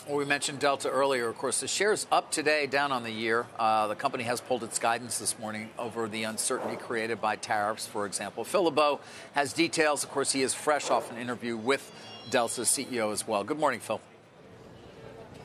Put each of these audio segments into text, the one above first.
Well, we mentioned Delta earlier. Of course, the share's up today, down on the year. The company has pulled its guidance this morning over the uncertainty created by tariffs, for example. Phil LeBeau has details. Of course, he is fresh off an interview with Delta's CEO as well. Good morning, Phil.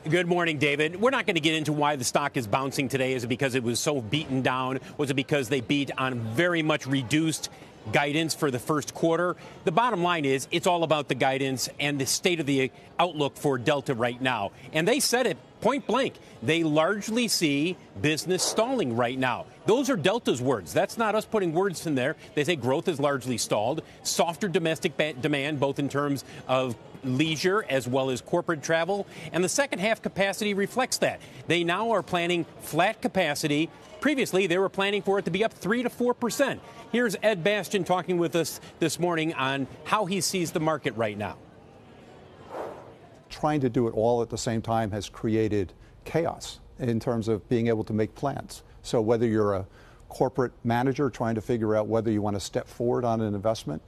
Good morning, David. We're not going to get into why the stock is bouncing today. Is it because it was so beaten down? Was it because they beat on very much reduced guidance for the first quarter? The bottom line is it's all about the guidance and the state of the outlook for Delta right now. And they said it point blank. They largely see business stalling right now. Those are Delta's words. That's not us putting words in there. They say growth is largely stalled. Softer domestic demand, both in terms of leisure as well as corporate travel. And the second half capacity reflects that. They now are planning flat capacity. Previously, they were planning for it to be up 3 to 4%. Here's Ed Bastian talking with us this morning on how he sees the market right now. Trying to do it all at the same time has created chaos in terms of being able to make plans. So whether you're a corporate manager trying to figure out whether you want to step forward on an investment,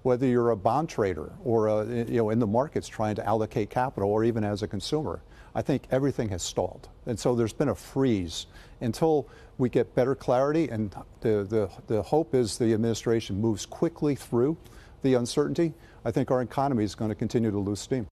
whether you're a bond trader or in the markets trying to allocate capital, or even as a consumer, I think everything has stalled. And so there's been a freeze until we get better clarity. And the hope is the administration moves quickly through the uncertainty. I think our economy is going to continue to lose steam.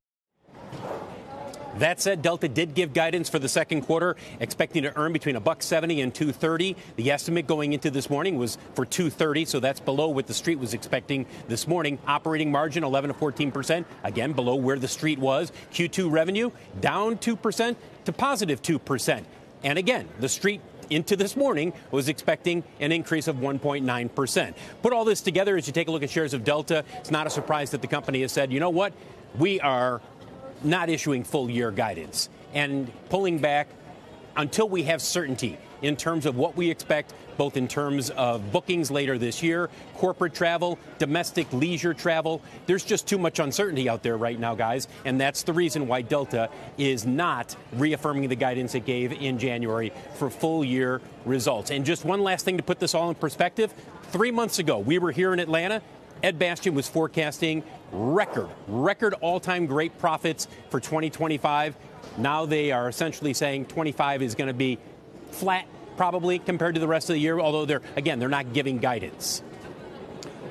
That said, Delta did give guidance for the second quarter, expecting to earn between $1.70 and $2.30. The estimate going into this morning was for $2.30, so that's below what the street was expecting this morning. Operating margin 11 to 14%, again below where the street was. Q2 revenue down 2% to positive 2%. And again, the street into this morning was expecting an increase of 1.9%. Put all this together as you take a look at shares of Delta. It's not a surprise that the company has said, you know what, we are not issuing full year guidance and pulling back until we have certainty in terms of what we expect, both in terms of bookings later this year, corporate travel, domestic leisure travel. There's just too much uncertainty out there right now, guys. And that's the reason why Delta is not reaffirming the guidance it gave in January for full year results. And just one last thing to put this all in perspective. 3 months ago, we were here in Atlanta. Ed Bastian was forecasting record all-time great profits for 2025. Now they are essentially saying 25 is going to be flat, probably, compared to the rest of the year, although they're not giving guidance.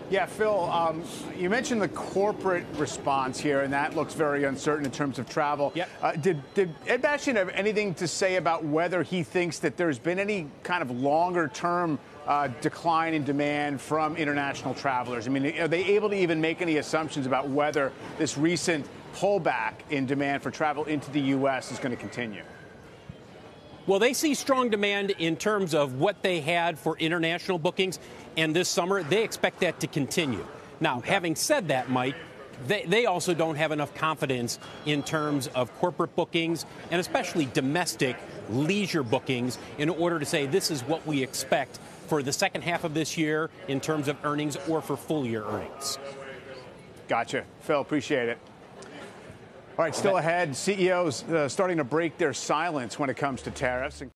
Yeah, Phil, you mentioned the corporate response here, and that looks very uncertain in terms of travel. Yep. Did Ed Bastian have anything to say about whether he thinks that there's been any kind of longer-term decline in demand from international travelers? I mean, are they able to even make any assumptions about whether this recent pullback in demand for travel into the U.S. is going to continue? Well, they see strong demand in terms of what they had for international bookings, and this summer they expect that to continue. Now, having said that, Mike, they also don't have enough confidence in terms of corporate bookings and especially domestic leisure bookings in order to say this is what we expect for the second half of this year in terms of earnings or for full year earnings. Gotcha. Phil, appreciate it. All right, still ahead, CEOs starting to break their silence when it comes to tariffs.